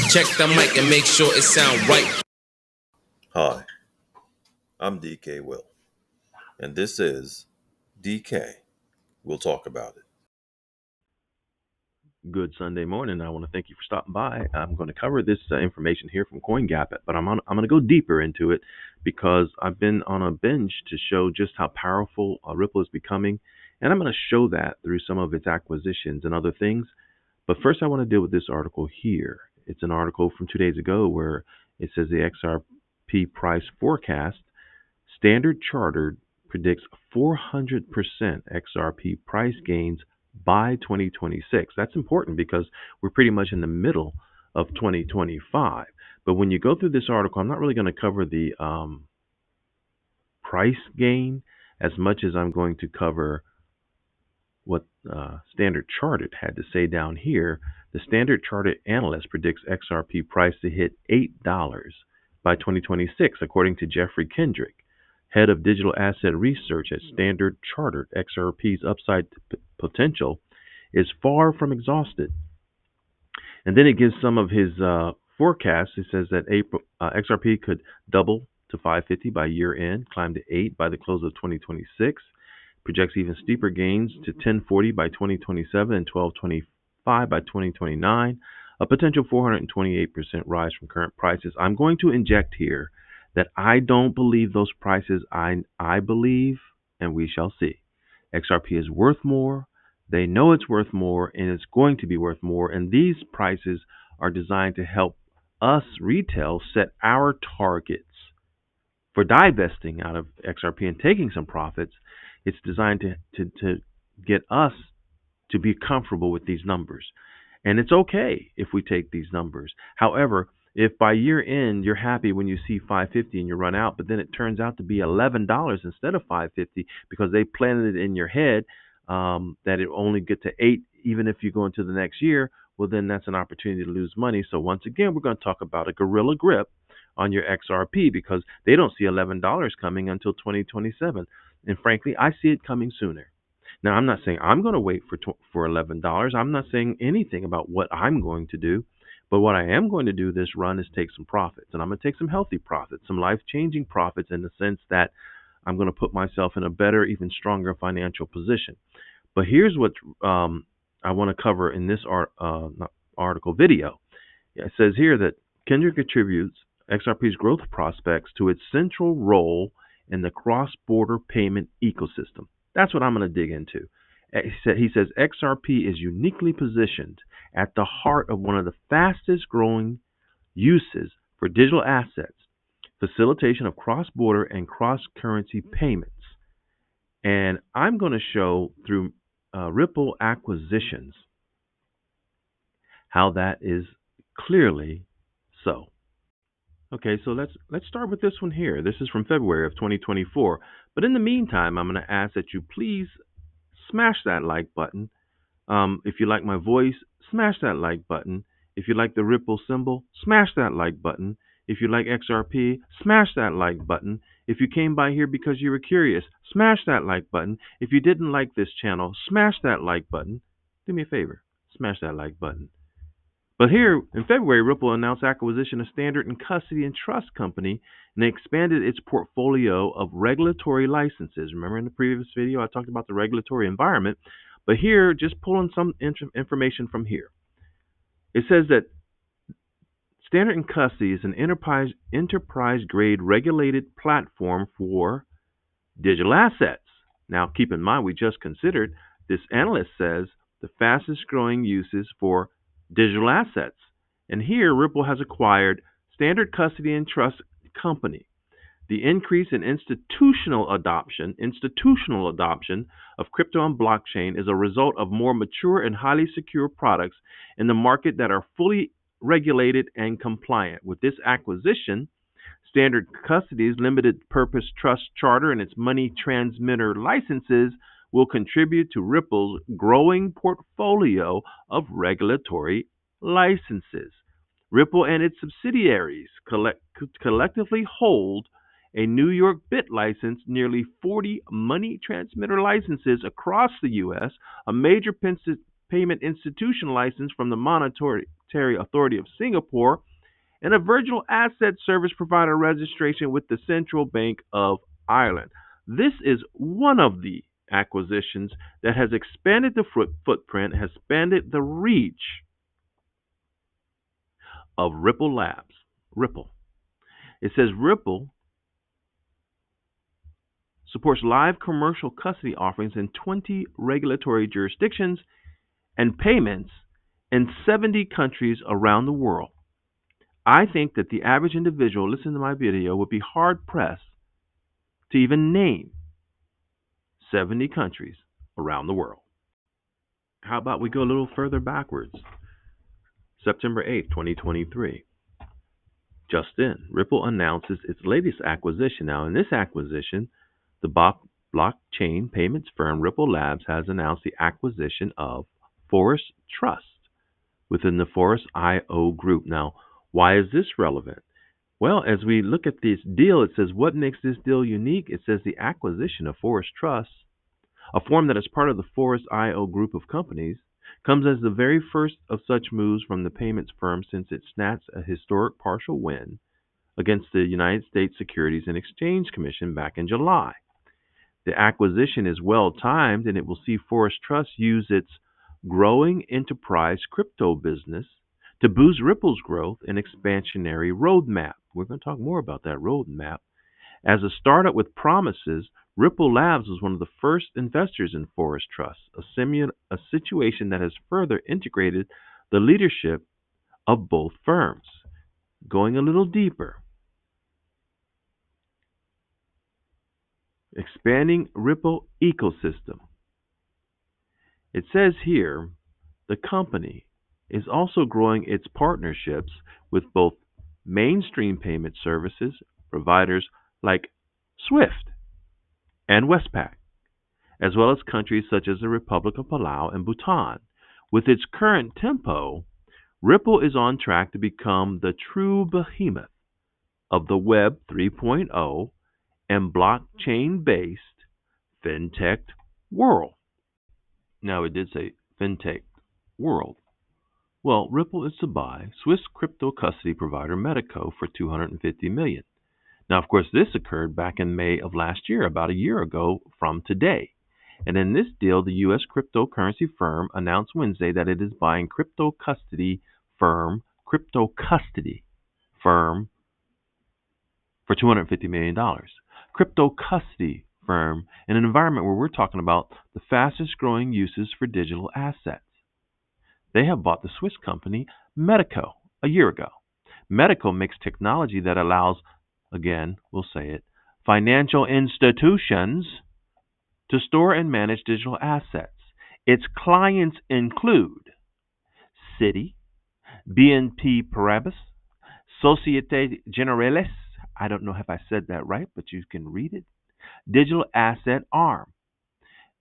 Check the mic and make sure it sound right. Hi, I'm DKWILL, and this is DK. We'll talk about it. Good Sunday morning. I want to thank you for stopping by. I'm going to cover this information here from CoinGape, but I'm going to go deeper into it because I've been on a binge to show just how powerful Ripple is becoming, and I'm going to show that through some of its acquisitions and other things. But first, I want to deal with this article here. It's an article from 2 days ago where it says the XRP price forecast. Standard Chartered predicts 400% XRP price gains by 2026. That's important because we're pretty much in the middle of 2025. But when you go through this article, I'm not really going to cover the price gain as much as I'm going to cover what Standard Chartered had to say down here. The Standard Chartered analyst predicts XRP price to hit $8 by 2026, according to Jeffrey Kendrick, head of digital asset research at Standard Chartered. XRP's upside potential is far from exhausted. And then it gives some of his forecasts. It says that XRP could double to 550 by year end, climb to 8 by the close of 2026, projects even steeper gains to 1040 by 2027 and 1225 by 2029, a potential 428% rise from current prices. I'm going to inject here that I don't believe those prices. I believe, and we shall see, XRP is worth more. They know it's worth more, and it's going to be worth more. And these prices are designed to help us retail set our targets for divesting out of XRP and taking some profits. It's designed to get us to be comfortable with these numbers. And it's okay if we take these numbers. However, if by year end you're happy when you see 550 and you run out, but then it turns out to be $11 instead of 550 because they planted it in your head that it only get to 8 even if you go into the next year, well, then that's an opportunity to lose money. So once again, we're going to talk about a gorilla grip on your XRP because they don't see $11 coming until 2027. And frankly, I see it coming sooner. Now, I'm not saying I'm going to wait for $11. I'm not saying anything about what I'm going to do. But what I am going to do this run is take some profits. And I'm going to take some healthy profits, some life-changing profits in the sense that I'm going to put myself in a better, even stronger financial position. But here's what I want to cover in this article video. It says here that Kendrick attributes XRP's growth prospects to its central role in the cross-border payment ecosystem. That's what I'm going to dig into. He says XRP is uniquely positioned at the heart of one of the fastest growing uses for digital assets, facilitation of cross-border and cross-currency payments. And I'm going to show through Ripple acquisitions how that is clearly so. Okay, so let's start with this one here. This is from February of 2024. But in the meantime, I'm going to ask that you please smash that like button. If you like my voice, smash that like button. If you like the Ripple symbol, smash that like button. If you like XRP, smash that like button. If you came by here because you were curious, smash that like button. If you didn't like this channel, smash that like button. Do me a favor, smash that like button. But here in February, Ripple announced acquisition of Standard and Custody and Trust Company, and they expanded its portfolio of regulatory licenses. Remember in the previous video, I talked about the regulatory environment. But here, just pulling some information from here. It says that Standard and Custody is an enterprise-grade regulated platform for digital assets. Now, keep in mind, we just considered, this analyst says, the fastest growing uses for digital assets. And here, Ripple has acquired Standard Custody and Trust Company. The increase in institutional adoption of crypto and blockchain is a result of more mature and highly secure products in the market that are fully regulated and compliant. With this acquisition, Standard Custody's limited purpose trust charter and its money transmitter licenses will contribute to Ripple's growing portfolio of regulatory licenses. Ripple and its subsidiaries collectively hold a New York BIT license, nearly 40 money transmitter licenses across the U.S., a major payment institution license from the Monetary Authority of Singapore, and a virtual asset service provider registration with the Central Bank of Ireland. This is one of the acquisitions that has expanded the footprint, has expanded the reach of Ripple Labs. Ripple. It says Ripple supports live commercial custody offerings in 20 regulatory jurisdictions and payments in 70 countries around the world. I think that the average individual listening to my video would be hard-pressed to even name 70 countries around the world. How about we go a little further backwards? September 8th, 2023. Just in, Ripple announces its latest acquisition. Now, in this acquisition, the blockchain payments firm Ripple Labs has announced the acquisition of Forest Trust within the Forest IO group. Now, why is this relevant? Well, as we look at this deal, it says what makes this deal unique? It says the acquisition of Forest Trust, a firm that is part of the Forest IO group of companies, comes as the very first of such moves from the payments firm since it snatched a historic partial win against the United States Securities and Exchange Commission back in July. The acquisition is well timed, and it will see Forest Trust use its growing enterprise crypto business to boost Ripple's growth and expansionary roadmap. We're going to talk more about that roadmap. As a startup with promises, Ripple Labs was one of the first investors in Forest Trust, a situation that has further integrated the leadership of both firms. Going a little deeper, expanding Ripple ecosystem. It says here the company is also growing its partnerships with both mainstream payment services providers like SWIFT and Westpac, as well as countries such as the Republic of Palau and Bhutan. With its current tempo, Ripple is on track to become the true behemoth of the Web 3.0 and blockchain-based fintech world. Now, it did say fintech world. Well, Ripple is to buy Swiss crypto custody provider Metaco for $250 million. Now, of course, this occurred back in May of last year, about a year ago from today. And in this deal, the U.S. cryptocurrency firm announced Wednesday that it is buying crypto custody firm for $250 million. Crypto custody firm in an environment where we're talking about the fastest growing uses for digital assets. They have bought the Swiss company Metaco a year ago. Metaco makes technology that allows, again, we'll say it, financial institutions to store and manage digital assets. Its clients include Citi, BNP Paribas, Societe Generale, I don't know if I said that right, but you can read it, Digital Asset Arm.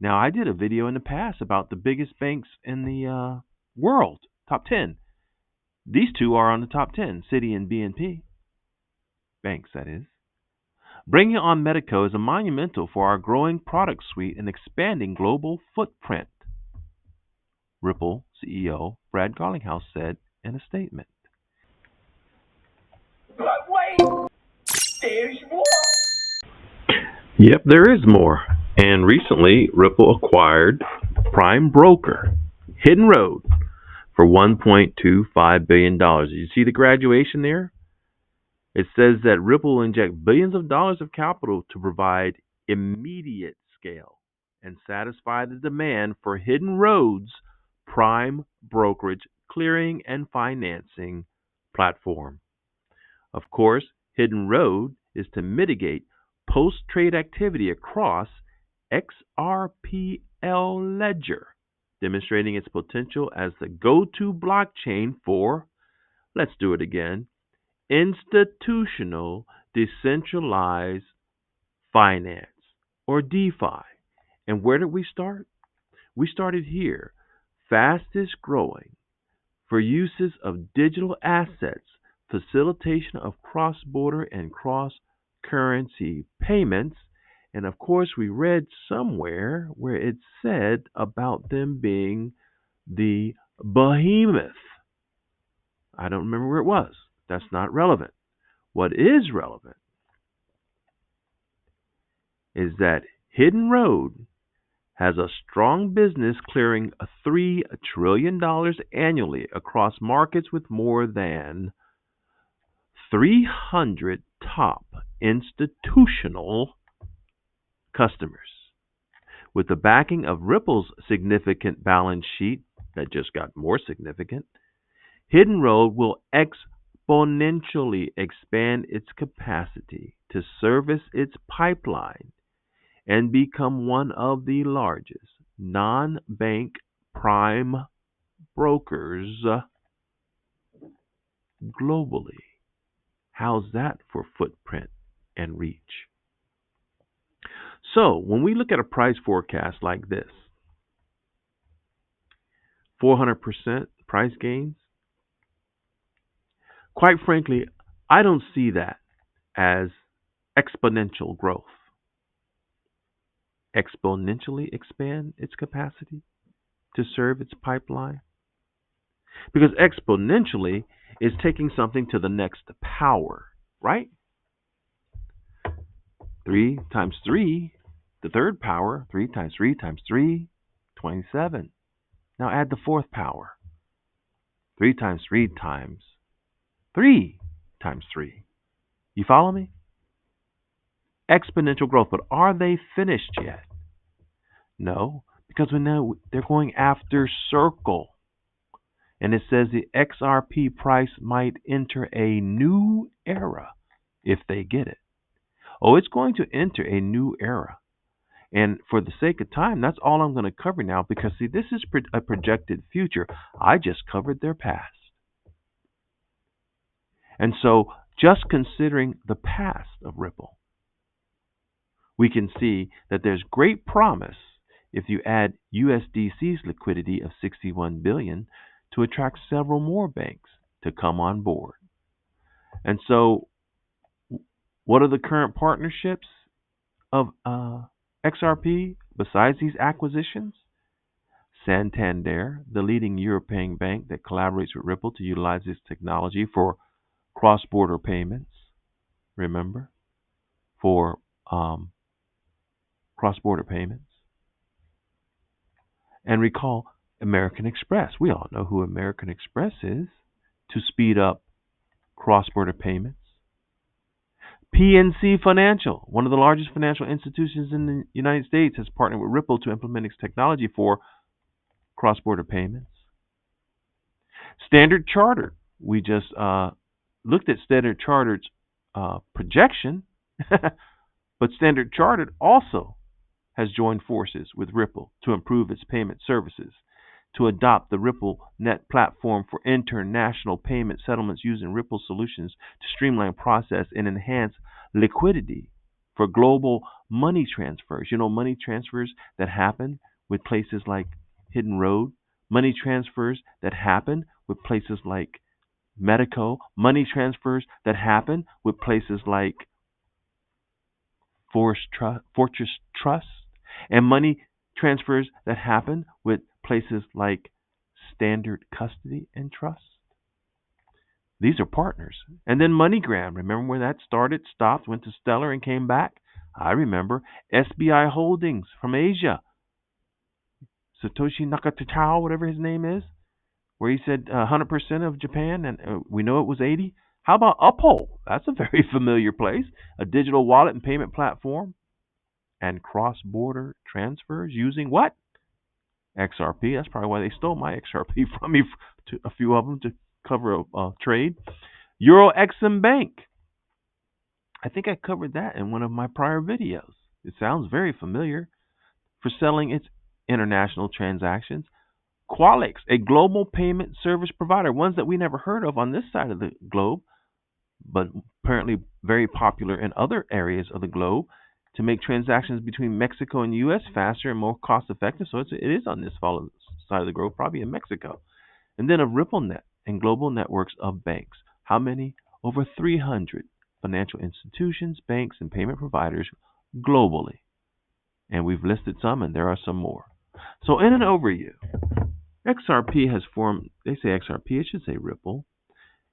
Now, I did a video in the past about the biggest banks in the world, top 10. These two are on the top 10, Citi and BNP. Banks, that is. Bringing on Metaco is a monumental for our growing product suite and expanding global footprint, Ripple CEO Brad Garlinghouse said in a statement. But wait, there's more. Yep, there is more. And recently, Ripple acquired prime broker Hidden Road for $1.25 billion. Did you see the graduation there? It says that Ripple will inject billions of dollars of capital to provide immediate scale and satisfy the demand for Hidden Road's prime brokerage clearing and financing platform. Of course, Hidden Road is to mitigate post-trade activity across XRPL Ledger, demonstrating its potential as the go-to blockchain for, let's do it again, institutional decentralized finance, or DeFi. And where did we start? We started here, fastest growing for uses of digital assets, facilitation of cross-border and cross-currency payments, and of course we read somewhere where it said about them being the behemoth. I don't remember where it was. That's not relevant. What is relevant is that Hidden Road has a strong business clearing $3 trillion annually across markets with more than 300 top institutional customers. With the backing of Ripple's significant balance sheet that just got more significant, Hidden Road will exponentially expand its capacity to service its pipeline and become one of the largest non-bank prime brokers globally. How's that for footprint and reach? So, when we look at a price forecast like this, 400% price gains, quite frankly, I don't see that as exponential growth. Exponentially expand its capacity to serve its pipeline? Because exponentially is taking something to the next power, right? 3 times 3, the third power, 3 times 3 times 3, 27. Now add the fourth power. 3 times 3 times 3 times 3. You follow me? Exponential growth, but are they finished yet? No, because we know they're going after Circle. And it says the XRP price might enter a new era if they get it. Oh, it's going to enter a new era. And for the sake of time, that's all I'm going to cover now because, see, this is a projected future. I just covered their past. And so just considering the past of Ripple, we can see that there's great promise if you add USDC's liquidity of $61 billion to attract several more banks to come on board. And so what are the current partnerships of XRP besides these acquisitions? Santander, the leading European bank that collaborates with Ripple to utilize this technology for cross-border payments. Remember? For cross-border payments. And recall American Express. We all know who American Express is to speed up cross-border payments. PNC Financial, one of the largest financial institutions in the United States, has partnered with Ripple to implement its technology for cross-border payments. Standard Chartered, we just looked at Standard Chartered's projection, but Standard Chartered also has joined forces with Ripple to improve its payment services, to adopt the Ripple Net platform for international payment settlements using Ripple solutions to streamline process and enhance liquidity for global money transfers. You know, money transfers that happen with places like Hidden Road, money transfers that happen with places like Metaco, money transfers that happen with places like Fortress Trust, and money transfers that happen with places like Standard Custody and Trust. These are partners. And then MoneyGram, remember when that started, stopped, went to Stellar and came back? I remember. SBI Holdings from Asia. Satoshi Nakatatao, whatever his name is, where he said 100% of Japan, and we know it was 80. How about Uphold? That's a very familiar place. A digital wallet and payment platform. And cross-border transfers using what? XRP. That's probably why they stole my XRP from me, to a few of them, to cover a trade. Euro Exim Bank. I think I covered that in one of my prior videos. It sounds very familiar. For selling its international transactions. Qualix, a global payment service provider, ones that we never heard of on this side of the globe, but apparently very popular in other areas of the globe, to make transactions between Mexico and the U.S. faster and more cost-effective. So it is on this side of the globe, probably in Mexico. And then of RippleNet and global networks of banks. How many? Over 300 financial institutions, banks, and payment providers globally. And we've listed some, and there are some more. So in an overview, XRP has formed, they say XRP, it should say Ripple,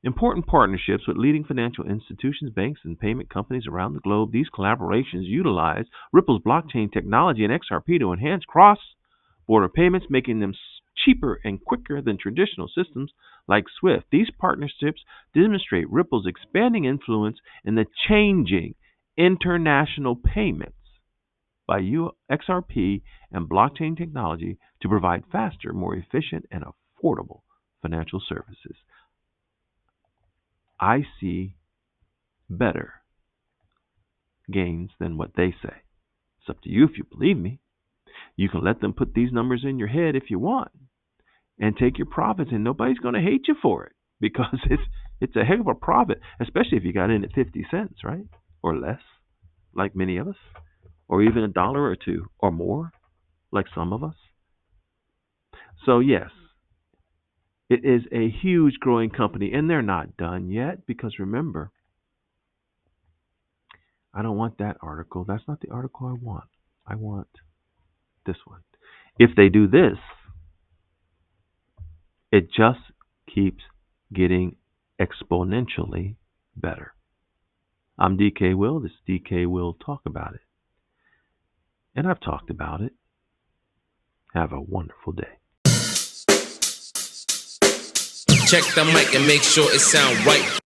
important partnerships with leading financial institutions, banks, and payment companies around the globe. These collaborations utilize Ripple's blockchain technology and XRP to enhance cross-border payments, making them cheaper and quicker than traditional systems like SWIFT. These partnerships demonstrate Ripple's expanding influence in the changing international payments by XRP and blockchain technology to provide faster, more efficient, and affordable financial services. I see better gains than what they say. It's up to you if you believe me. You can let them put these numbers in your head if you want and take your profits, and nobody's going to hate you for it because it's a heck of a profit, especially if you got in at 50 cents, right? Or less, like many of us, or even $1 or $2 or more, like some of us. So yes, it is a huge growing company, and they're not done yet because remember, I don't want that article. That's not the article I want. I want this one. If they do this, it just keeps getting exponentially better. I'm DKWILL. This is DKWILL Talk About It. And I've talked about it. Have a wonderful day. Check the mic and make sure it sound right.